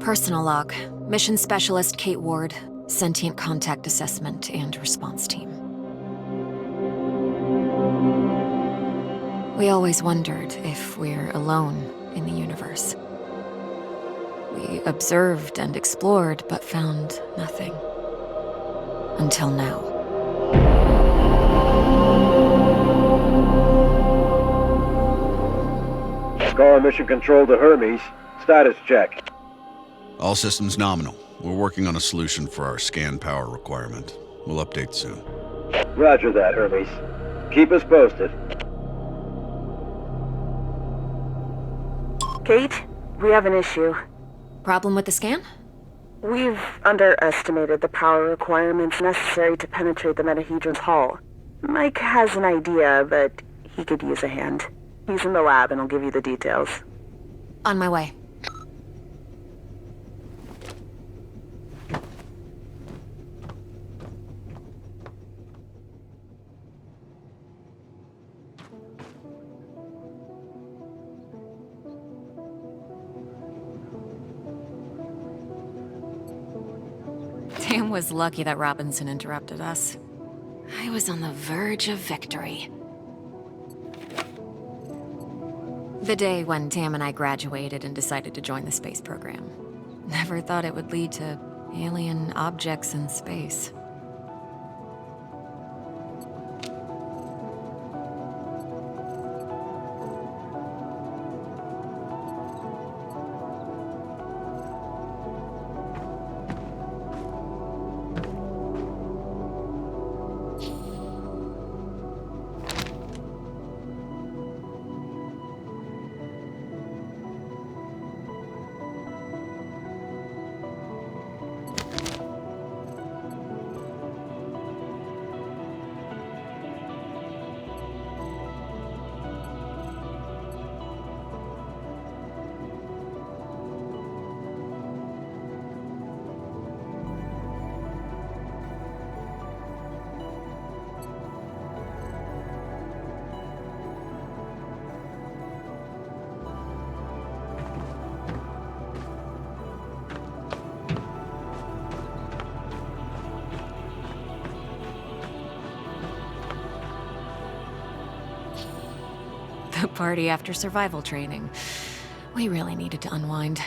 Personal log. Mission Specialist Kate Ward. Sentient Contact Assessment and Response Team. We always wondered if we're alone in the universe. We observed and explored, but found nothing. Until now. Scar Mission Control to Hermes. Status check. All systems nominal. We're working on a solution for our scan power requirement. We'll update soon. Roger that, Hermes. Keep us posted. Kate, we have an issue. Problem with the scan? We've underestimated the power requirements necessary to penetrate the Metahedron's hull. Mike has an idea, but he could use a hand. He's in the lab and will give you the details. On my way. Tam was lucky that Robinson interrupted us. I was on the verge of victory. The day when Tam and I graduated and decided to join the space program. Never thought it would lead to alien objects in space. The party after survival training. We really needed to unwind.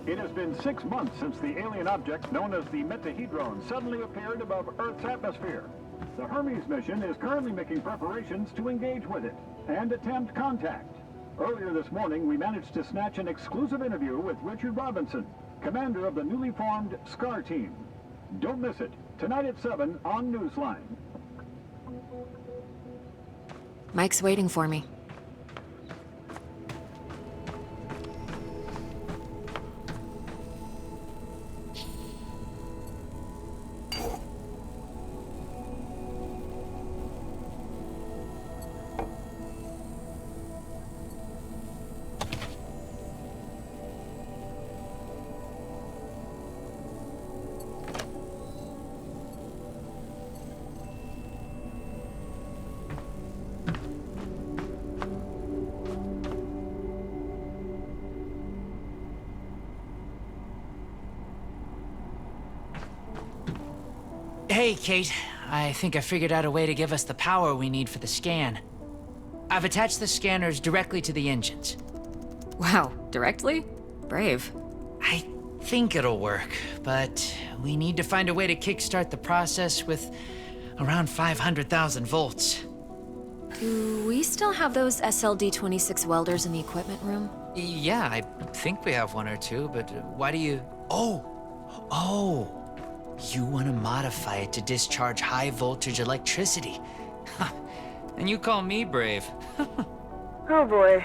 It has been 6 months since the alien object known as the Metahedron suddenly appeared above Earth's atmosphere. The Hermes mission is currently making preparations to engage with it and attempt contact. Earlier this morning, we managed to snatch an exclusive interview with Richard Robinson, commander of the newly formed SCAR team. Don't miss it, tonight at 7 on Newsline. Mike's waiting for me. Hey, Kate. I think I figured out a way to give us the power we need for the scan. I've attached the scanners directly to the engines. Wow, directly? Brave. I think it'll work, but we need to find a way to kickstart the process with around 500,000 volts. Do we still have those SLD-26 welders in the equipment room? Yeah, I think we have one or two, but why do you... Oh! You want to modify it to discharge high-voltage electricity. And you call me brave. Oh boy.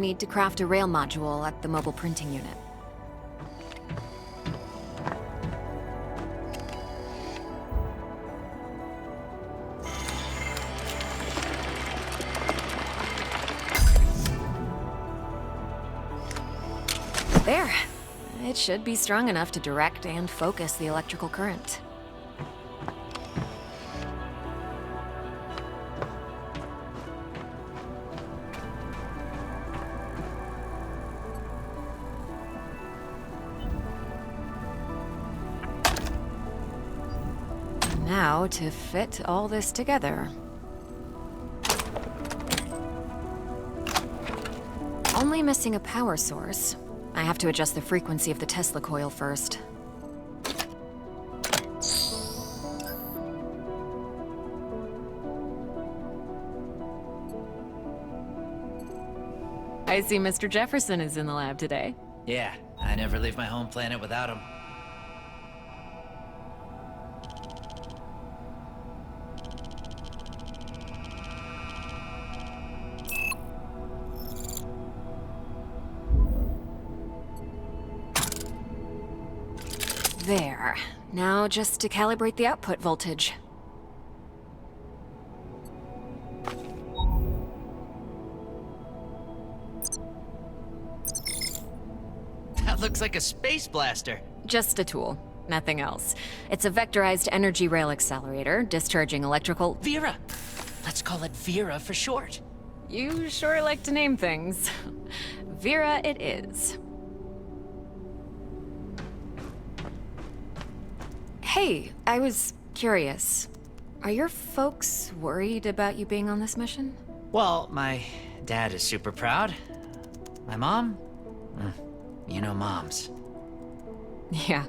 need to craft a rail module at the mobile printing unit. There. It should be strong enough to direct and focus the electrical current. Now to fit all this together. Only missing a power source. I have to adjust the frequency of the Tesla coil first. I see Mr. Jefferson is in the lab today. Yeah, I never leave my home planet without him. There. Now just to calibrate the output voltage. That looks like a space blaster. Just a tool, nothing else. It's a vectorized energy rail accelerator, discharging electrical... Vera! Let's call it Vera for short. You sure like to name things. Vera it is. Hey, I was curious. Are your folks worried about you being on this mission? Well, my dad is super proud. My mom? You know moms. Yeah.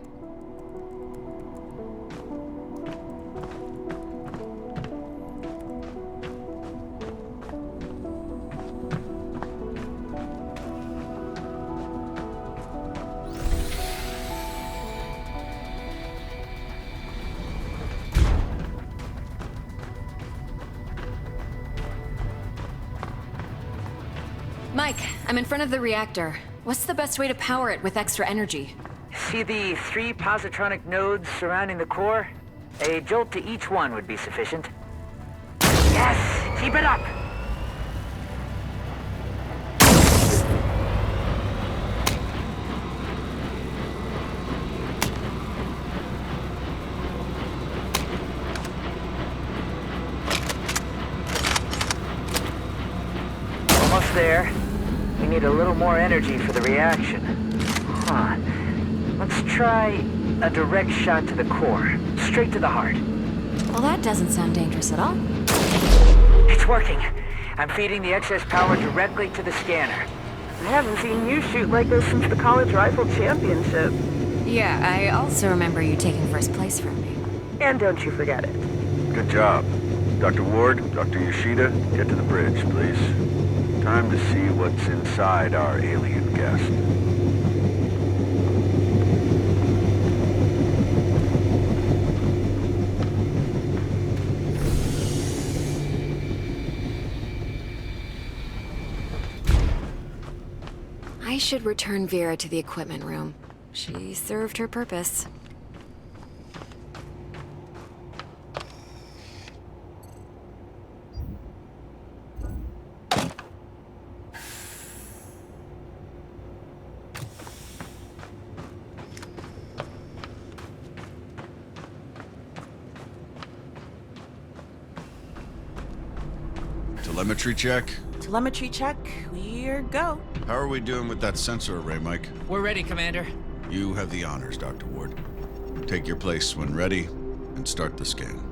Mike, I'm in front of the reactor. What's the best way to power it with extra energy? See the 3 positronic nodes surrounding the core? A jolt to each one would be sufficient. Yes! Keep it up! Almost there. We need a little more energy for the reaction. Huh. Let's try a direct shot to the core. Straight to the heart. Well, that doesn't sound dangerous at all. It's working. I'm feeding the excess power directly to the scanner. I haven't seen you shoot like this since the college rifle championship. Yeah, I also remember you taking first place from me. And don't you forget it. Good job. Dr. Ward, Dr. Yoshida, get to the bridge, please. Time to see what's inside our alien guest. I should return Vera to the equipment room. She served her purpose. Telemetry check? Telemetry check. We're go. How are we doing with that sensor array, Mike? We're ready, Commander. You have the honors, Dr. Ward. Take your place when ready, and start the scan.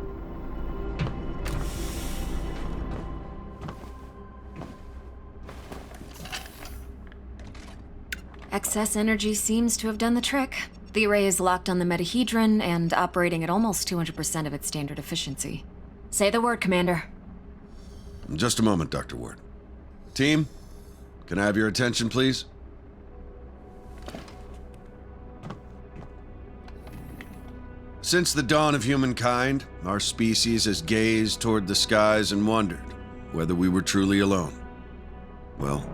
Excess energy seems to have done the trick. The array is locked on the metahedron and operating at almost 200% of its standard efficiency. Say the word, Commander. Just a moment, Dr. Ward. Team, can I have your attention, please? Since the dawn of humankind, our species has gazed toward the skies and wondered whether we were truly alone. Well,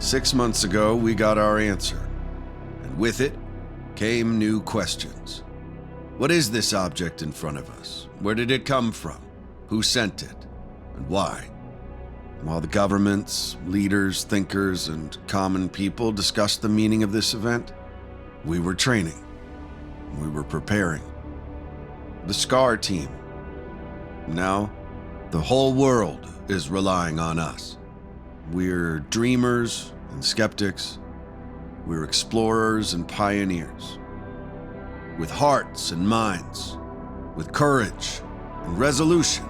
6 months ago, we got our answer. And with it came new questions. What is this object in front of us? Where did it come from? Who sent it? And why? While the governments, leaders, thinkers, and common people discussed the meaning of this event, we were training. We were preparing. The SCAR team. Now, the whole world is relying on us. We're dreamers and skeptics. We're explorers and pioneers. With hearts and minds. With courage and resolution.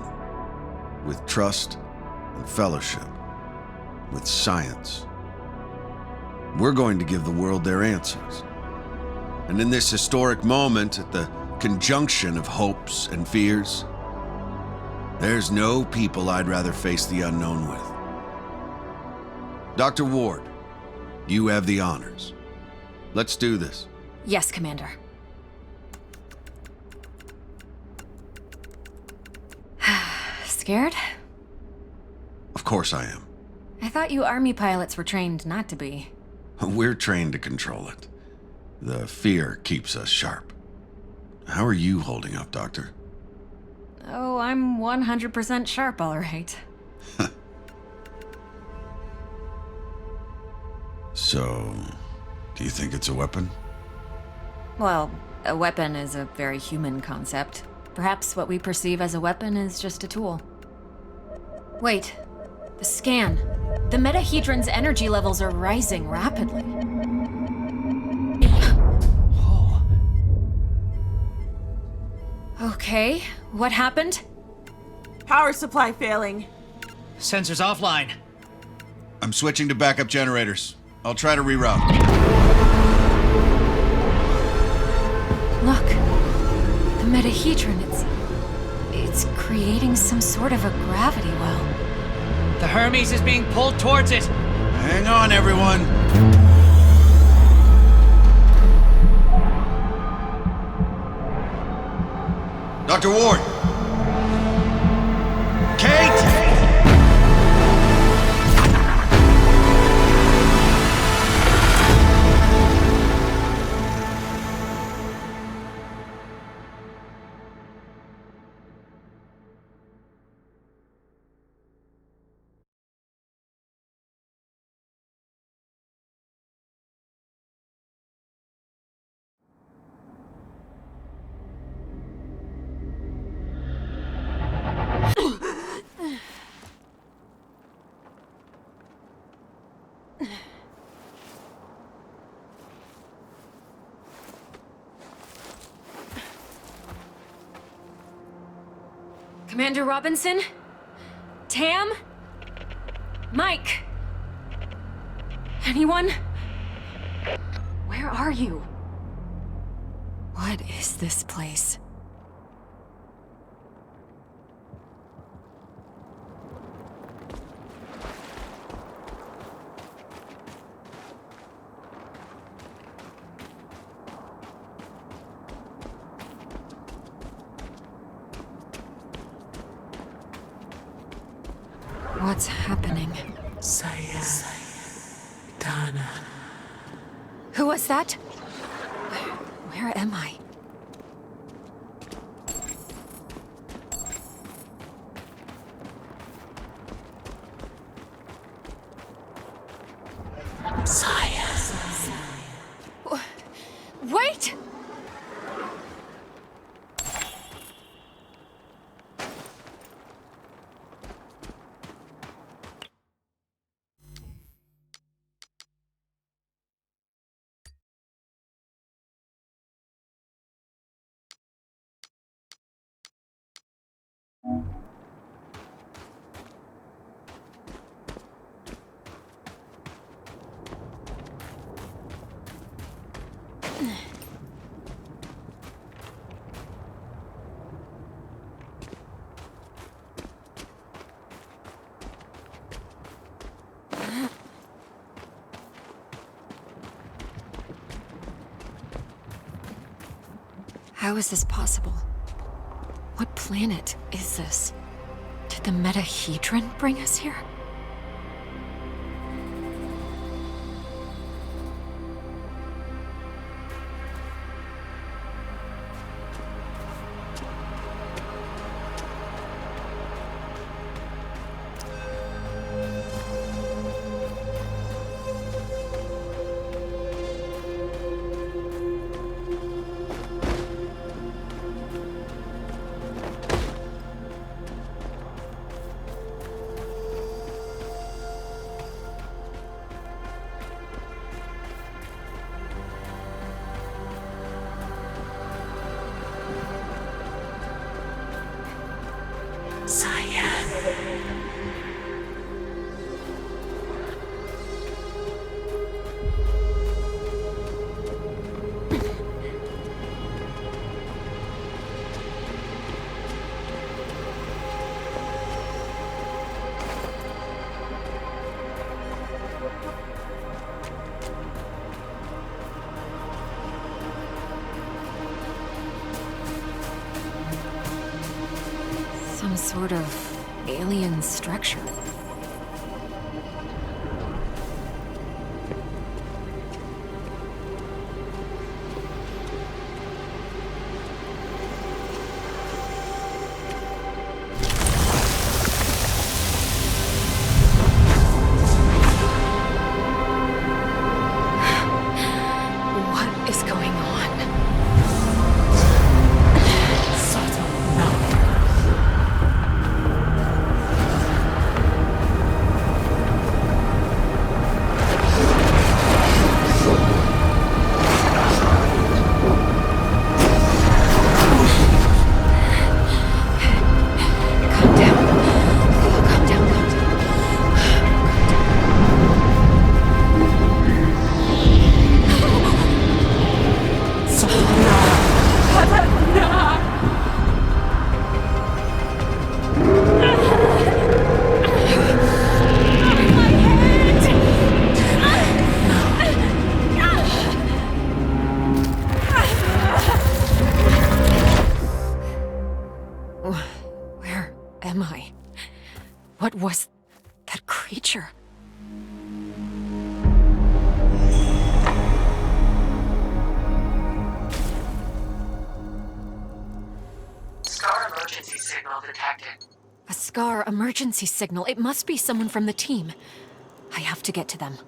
With trust and fellowship. With science. We're going to give the world their answers. And in this historic moment, at the conjunction of hopes and fears, there's no people I'd rather face the unknown with. Dr. Ward, you have the honors. Let's do this. Yes, Commander. Scared? Of course I am. I thought you Army pilots were trained not to be. We're trained to control it. The fear keeps us sharp. How are you holding up, Doctor? Oh, I'm 100% sharp, all right. So, do you think it's a weapon? Well, a weapon is a very human concept. Perhaps what we perceive as a weapon is just a tool. Wait, the scan. The metahedron's energy levels are rising rapidly. Oh. Okay, what happened? Power supply failing. Sensors offline. I'm switching to backup generators. I'll try to reroute. Look, the metahedron, it's creating some sort of a gravity well. The Hermes is being pulled towards it. Hang on, everyone. Dr. Ward! Kate! Commander Robinson? Tam? Mike? Anyone? Where are you? What is this place? What's happening? Dana. Who was that? Where am I? Wait! How is this possible? What planet is this? Did the metahedron bring us here? Some sort of alien structure. What is going on? Calm down. Calm down, calm down. Where am I? What was that creature? Scar emergency signal detected. A Scar emergency signal. It must be someone from the team. I have to get to them.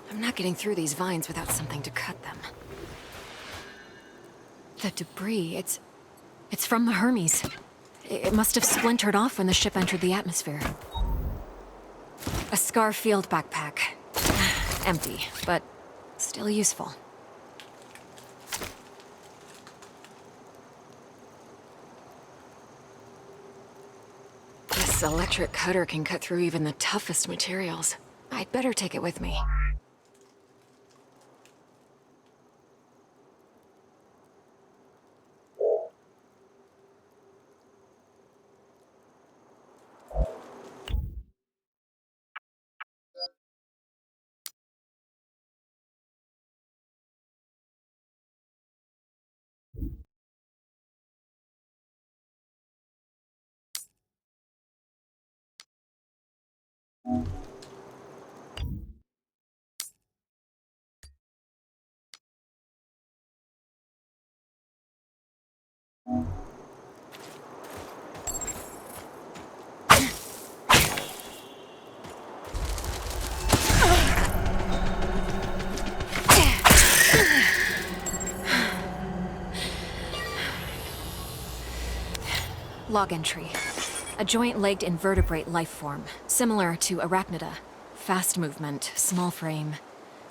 I'm not getting through these vines without something to cut them. The debris, it's from the Hermes. It must have splintered off when the ship entered the atmosphere. A Scar field backpack. Empty, but still useful. This electric cutter can cut through even the toughest materials. I'd better take it with me. Log entry. A joint-legged invertebrate life form, similar to Arachnida. Fast movement, small frame.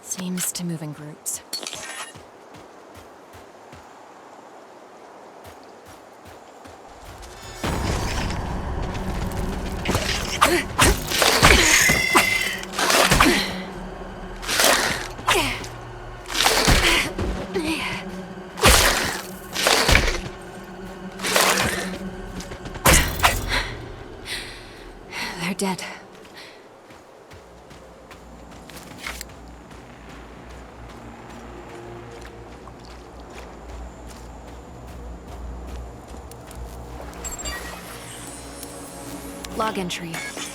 Seems to move in groups. They're dead. Log entry.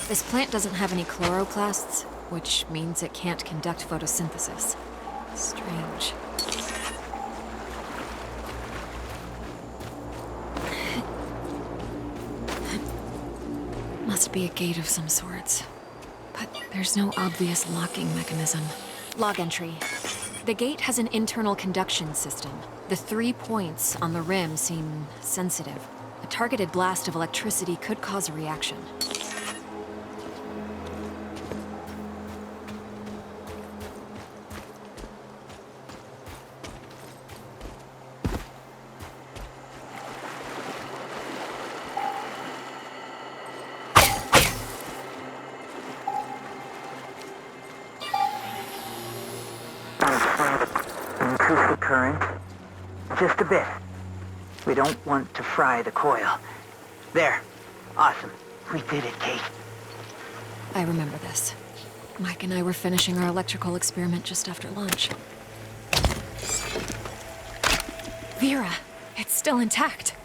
This plant doesn't have any chloroplasts, which means it can't conduct photosynthesis. Strange. Must be a gate of some sorts. But there's no obvious locking mechanism. Log entry. The gate has an internal conduction system. The 3 points on the rim seem sensitive. A targeted blast of electricity could cause a reaction. Increase the current. Just a bit. We don't want to fry the coil. There. Awesome. We did it, Kate. I remember this. Mike and I were finishing our electrical experiment just after lunch. Vera, it's still intact.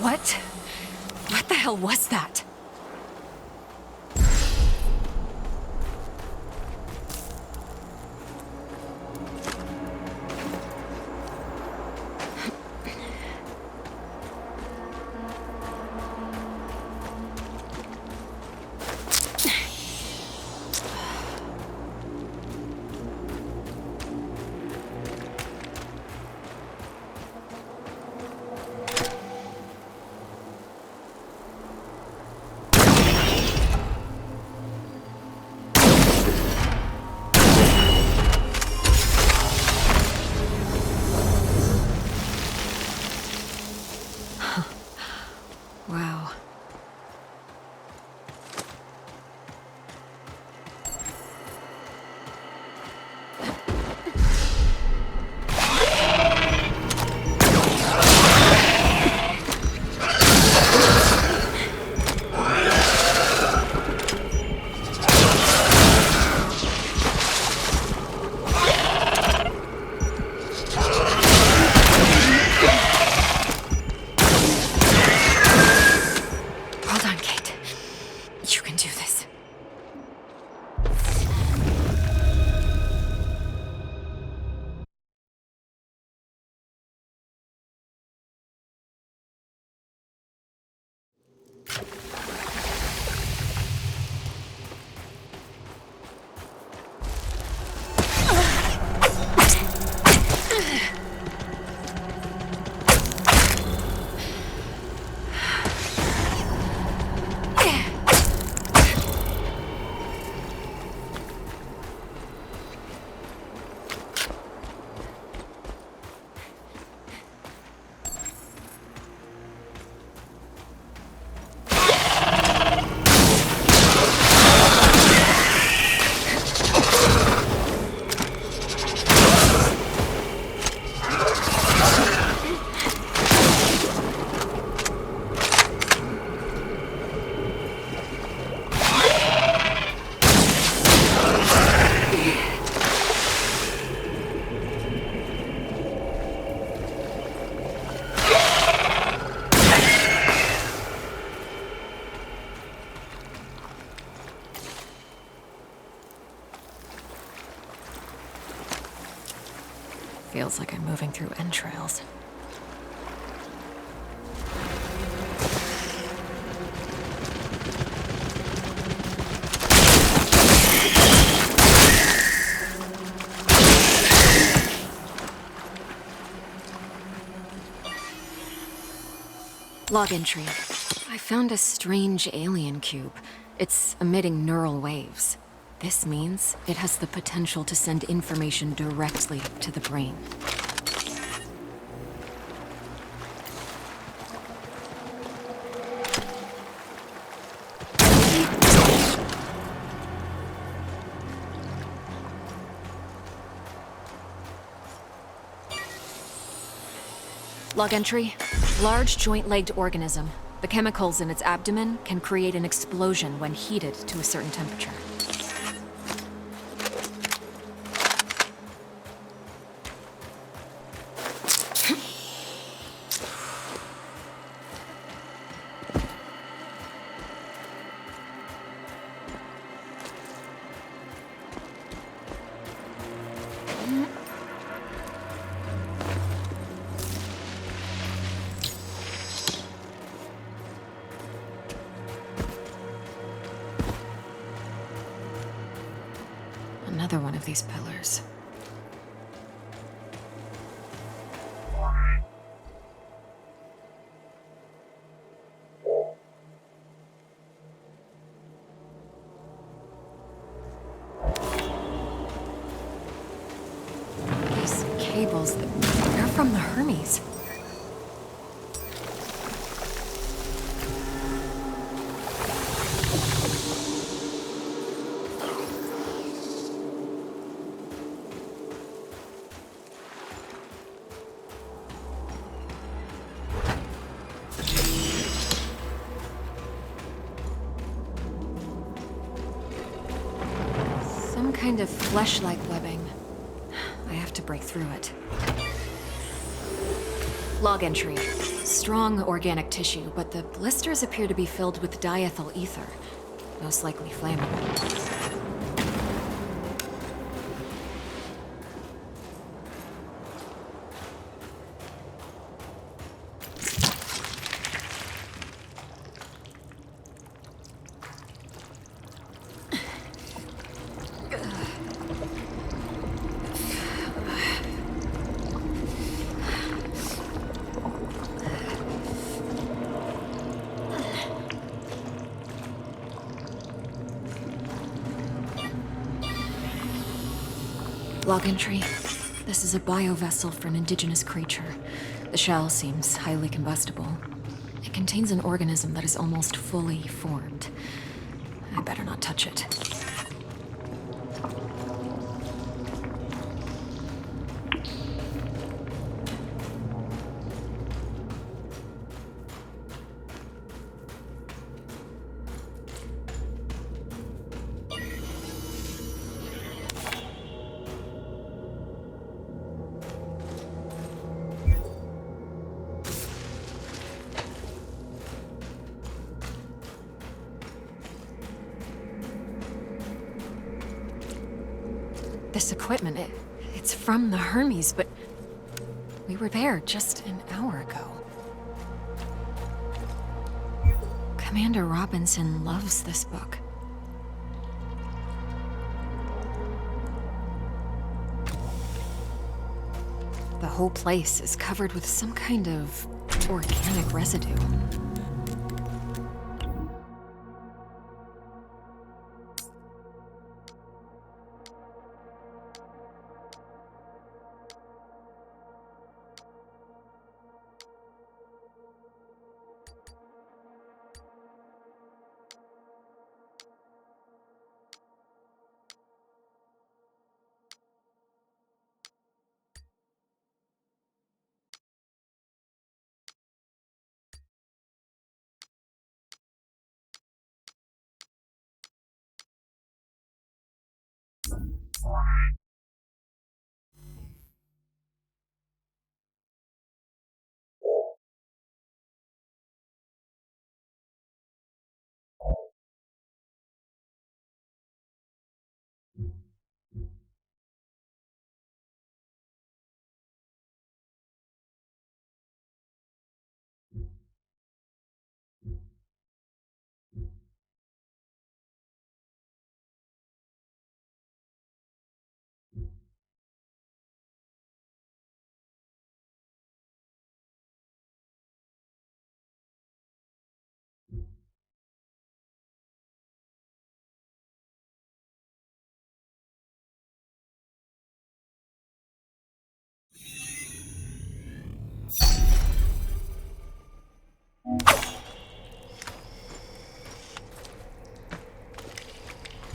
What? What the hell was that? Wow. Feels like I'm moving through entrails. Log entry. I found a strange alien cube. It's emitting neural waves. This means it has the potential to send information directly to the brain. Log entry. Large joint-legged organism. The chemicals in its abdomen can create an explosion when heated to a certain temperature. Another one of these pillars. These cables, they're from the Hermes. Some kind of flesh-like webbing. I have to break through it. Log entry. Strong organic tissue, but the blisters appear to be filled with diethyl ether. Most likely flammable. Log entry. This is a biovessel for an indigenous creature. The shell seems highly combustible. It contains an organism that is almost fully formed. I better not touch it. This equipment, it's from the Hermes, but we were there just an hour ago. Commander Robinson loves this book. The whole place is covered with some kind of organic residue.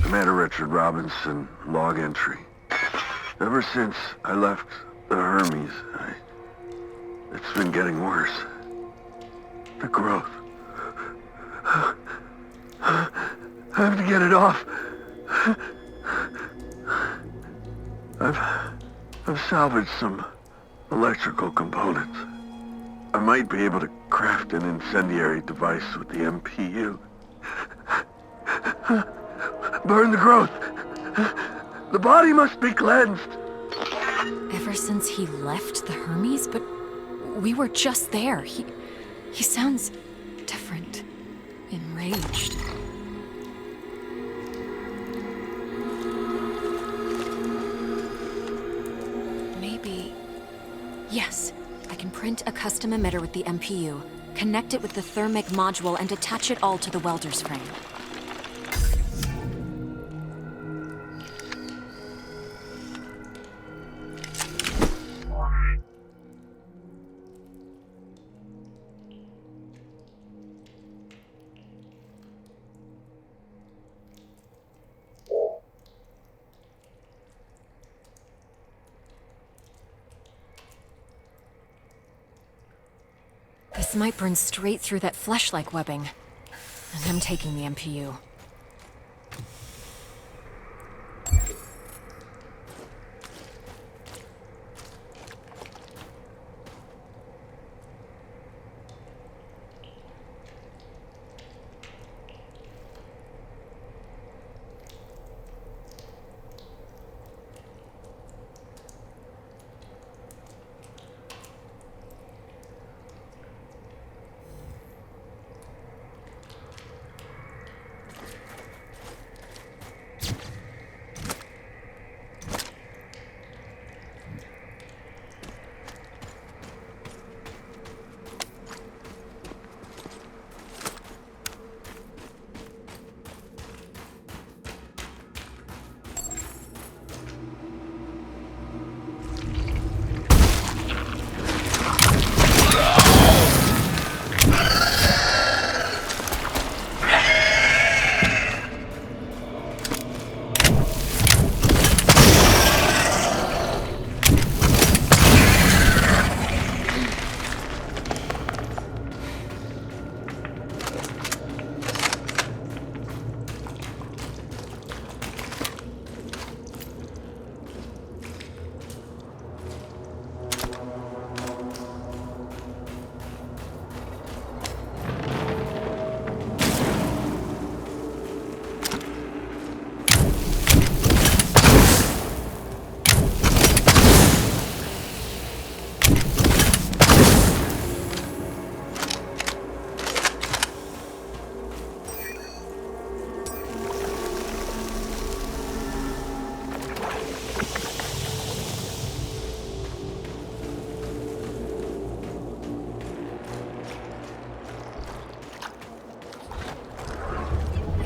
Commander Richard Robinson, log entry. Ever since I left the Hermes, it's been getting worse. The growth. I have to get it off. I've salvaged some electrical components. I might be able to craft an incendiary device with the MPU. Burn the growth. The body must be cleansed. Ever since he left the Hermes? But we were just there. He sounds different. Enraged. Maybe... Yes. I can print a custom emitter with the MPU, connect it with the thermic module, and attach it all to the welder's frame. This might burn straight through that flesh-like webbing. And I'm taking the MPU.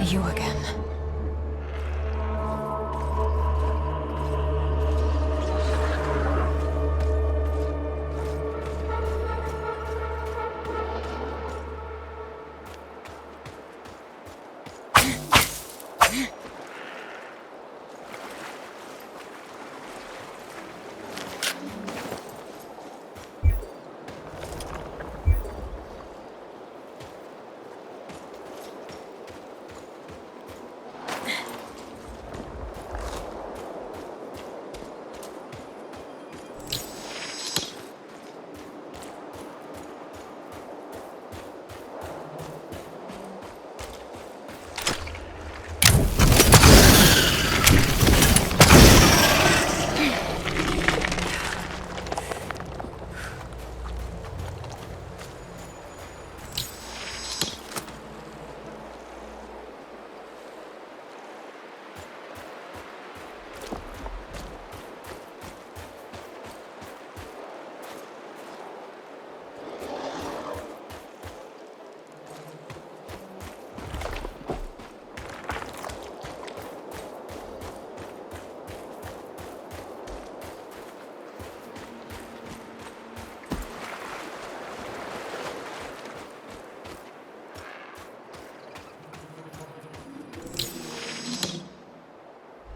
You again.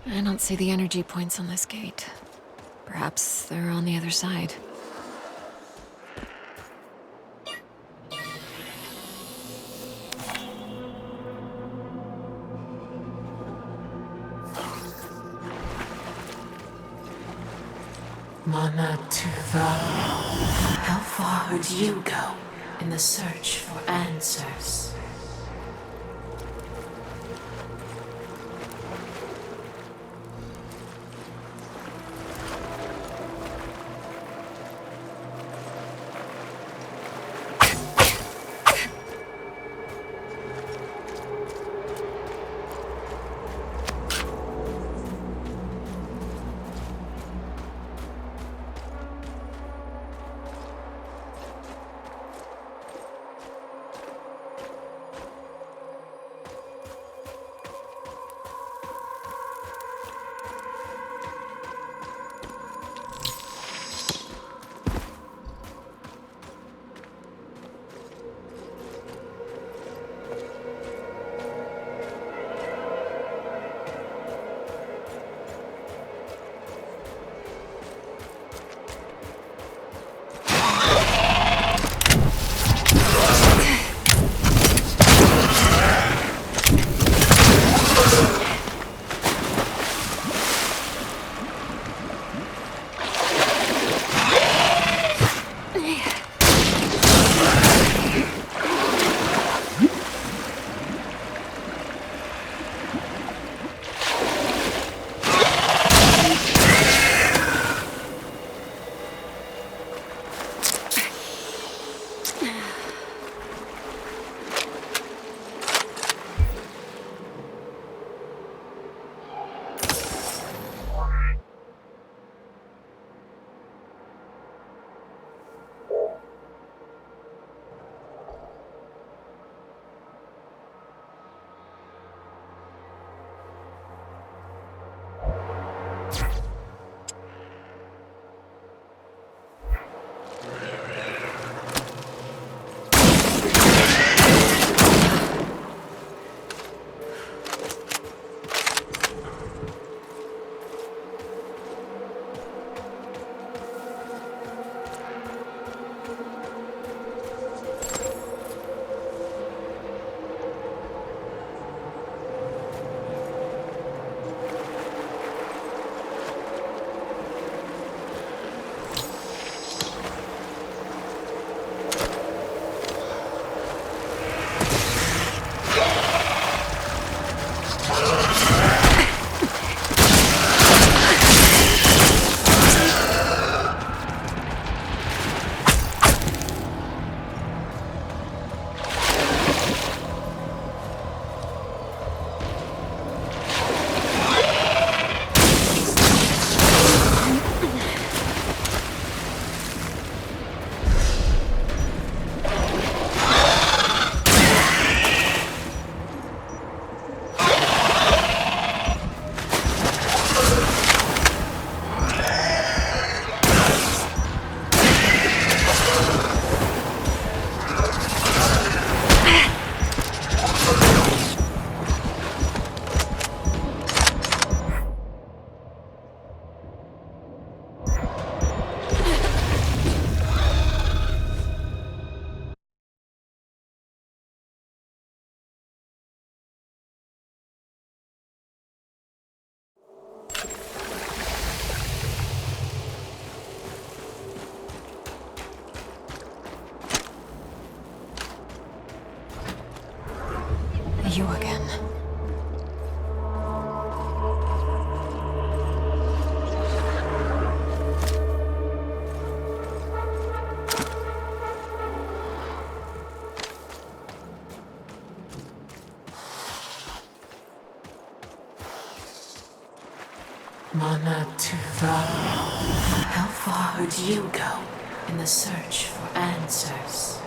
I don't see the energy points on this gate. Perhaps they're on the other side. Mana Tuva. How far would you go in the search for answers? You again. Mana Tuva. How far would you go in the search for answers?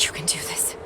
You can do this.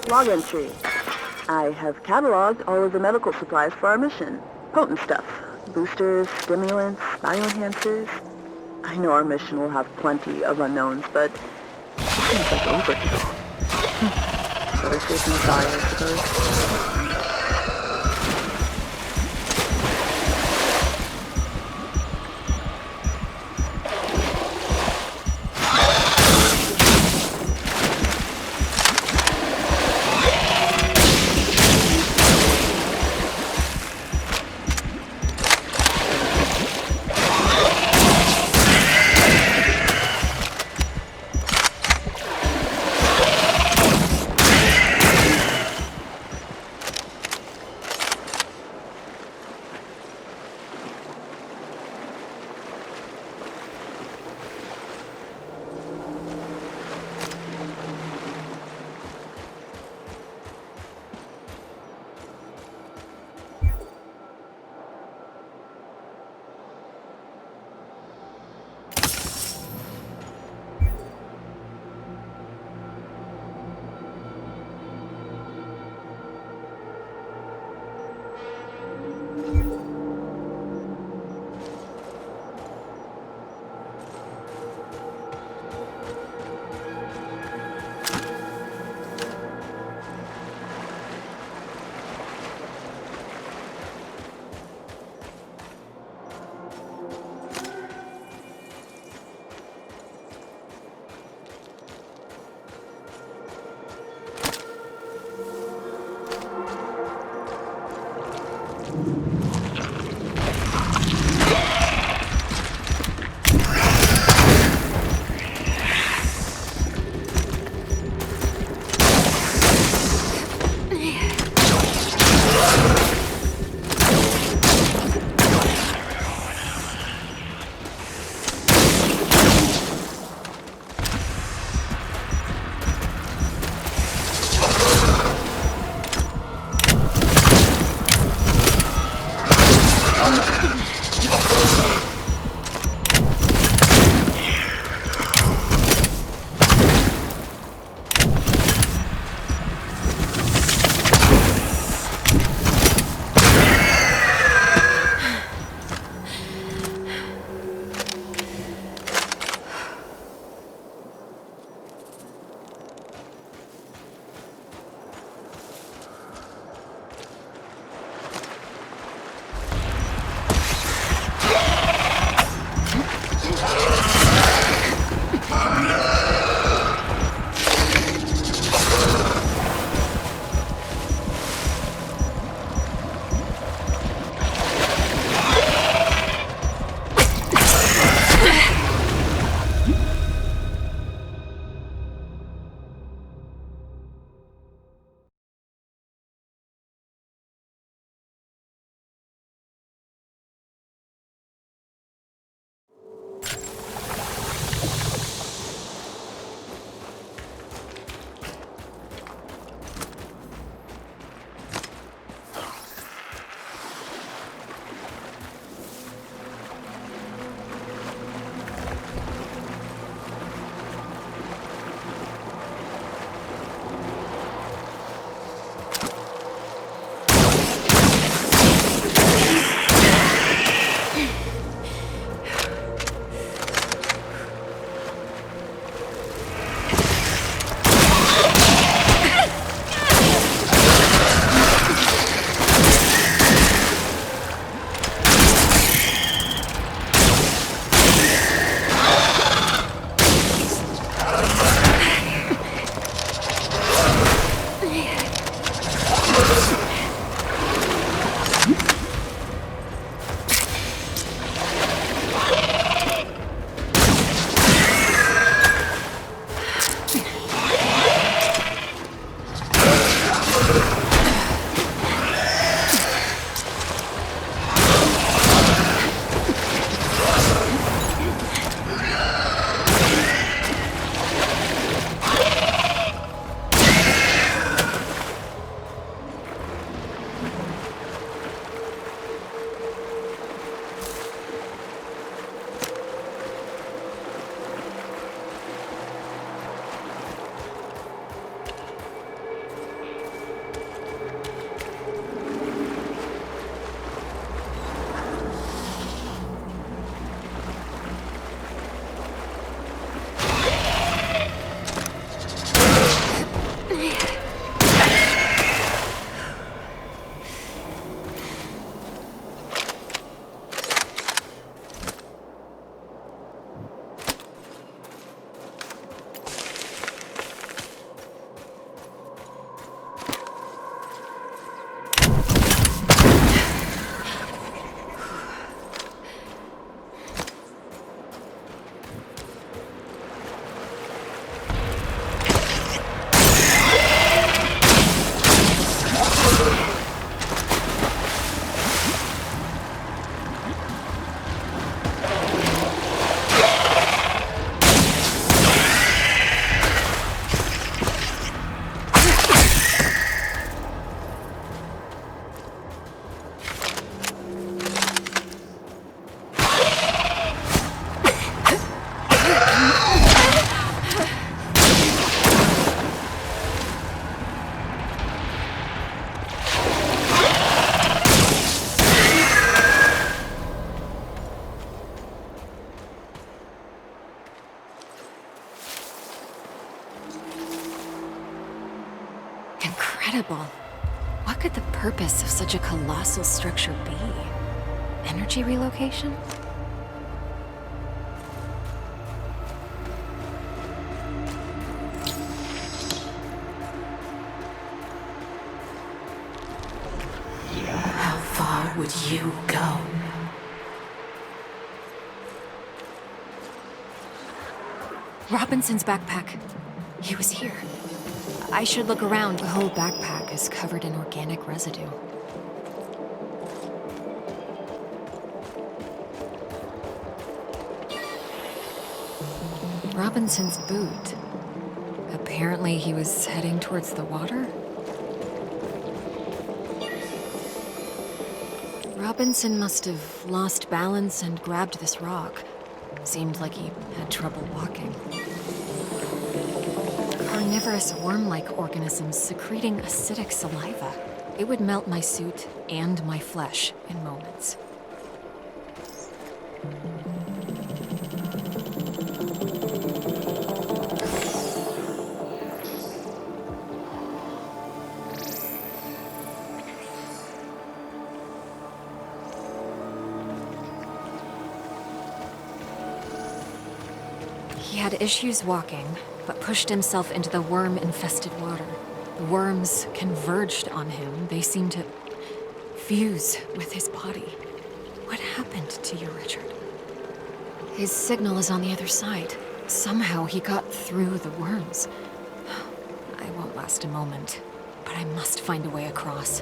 Log entry. I have cataloged all of the medical supplies for our mission. Potent stuff. Boosters, stimulants, bioenhancers. I know our mission will have plenty of unknowns, but it seems like overkill. Better safe than sorry, I suppose. incredible. What could the purpose of such a colossal structure be? Energy relocation? How far would you go? Robinson's backpack. He was here. I should look around. The whole backpack is covered in organic residue. Robinson's boot. Apparently he was heading towards the water? Robinson must have lost balance and grabbed this rock. Seemed like he had trouble walking. Carnivorous worm-like organisms secreting acidic saliva. It would melt my suit and my flesh in moments. He had issues walking, but pushed himself into the worm-infested water. The worms converged on him. They seemed to fuse with his body. What happened to you, Richard? His signal is on the other side. Somehow he got through the worms. I won't last a moment, but I must find a way across.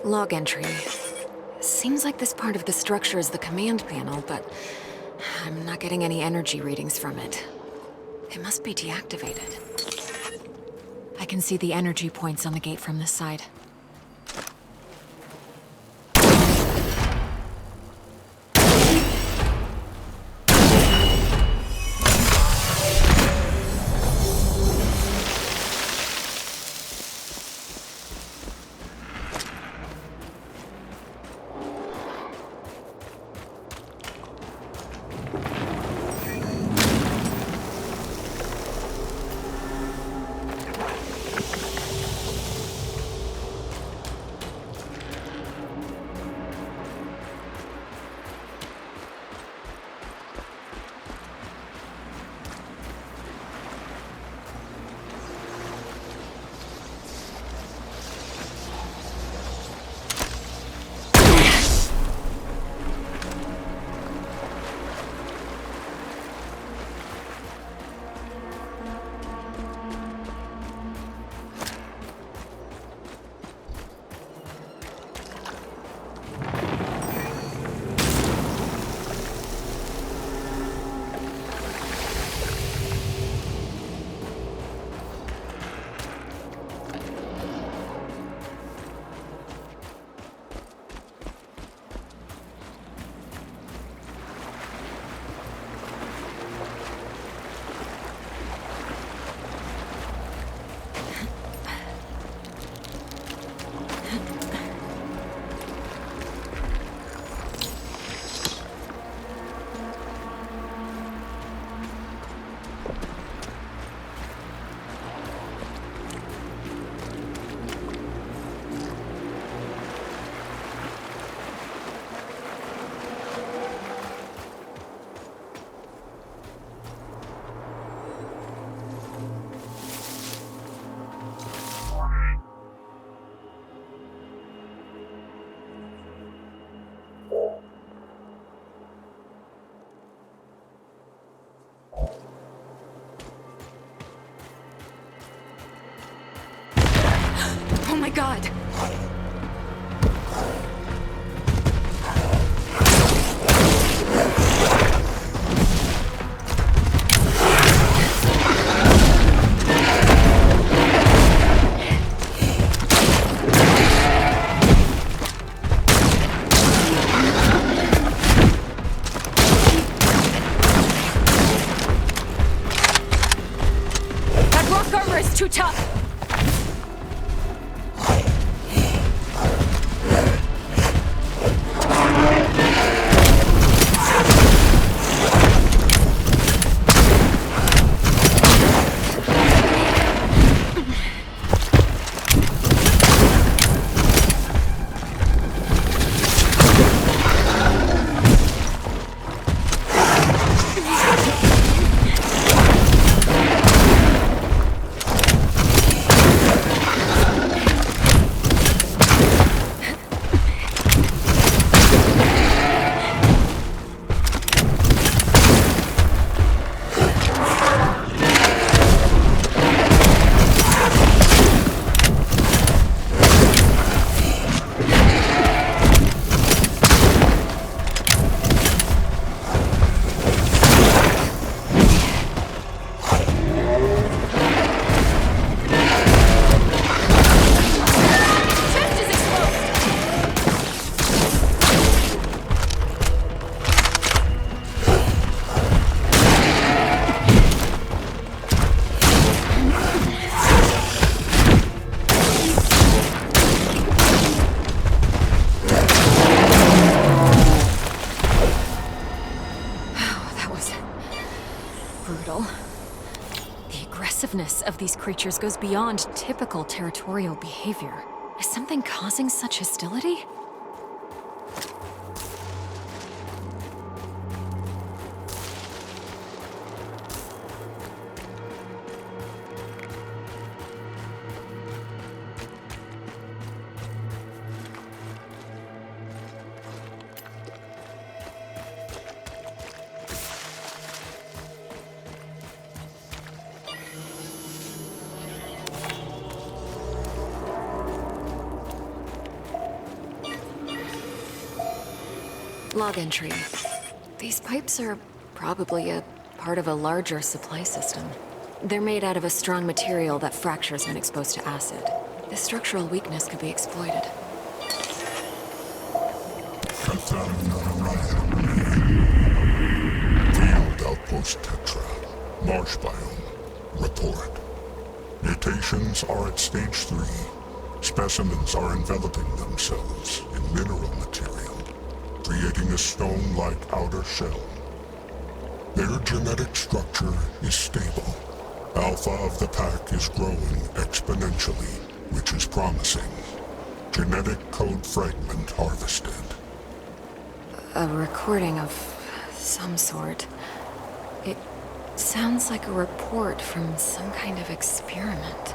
Log entry. Seems like this part of the structure is the command panel, but I'm not getting any energy readings from it. It must be deactivated. I can see the energy points on the gate from this side. Oh my god! That rock armor is too tough! The aggressiveness of these creatures goes beyond typical territorial behavior. Is something causing such hostility? Log entry. These pipes are probably a part of a larger supply system. They're made out of a strong material that fractures when exposed to acid. This structural weakness could be exploited. Field Outpost Tetra. Marsh biome. Report. Mutations are at stage 3. Specimens are enveloping themselves in mineral material, creating a stone-like outer shell. Their genetic structure is stable. Alpha of the pack is growing exponentially, which is promising. Genetic code fragment harvested. A recording of some sort. It sounds like a report from some kind of experiment.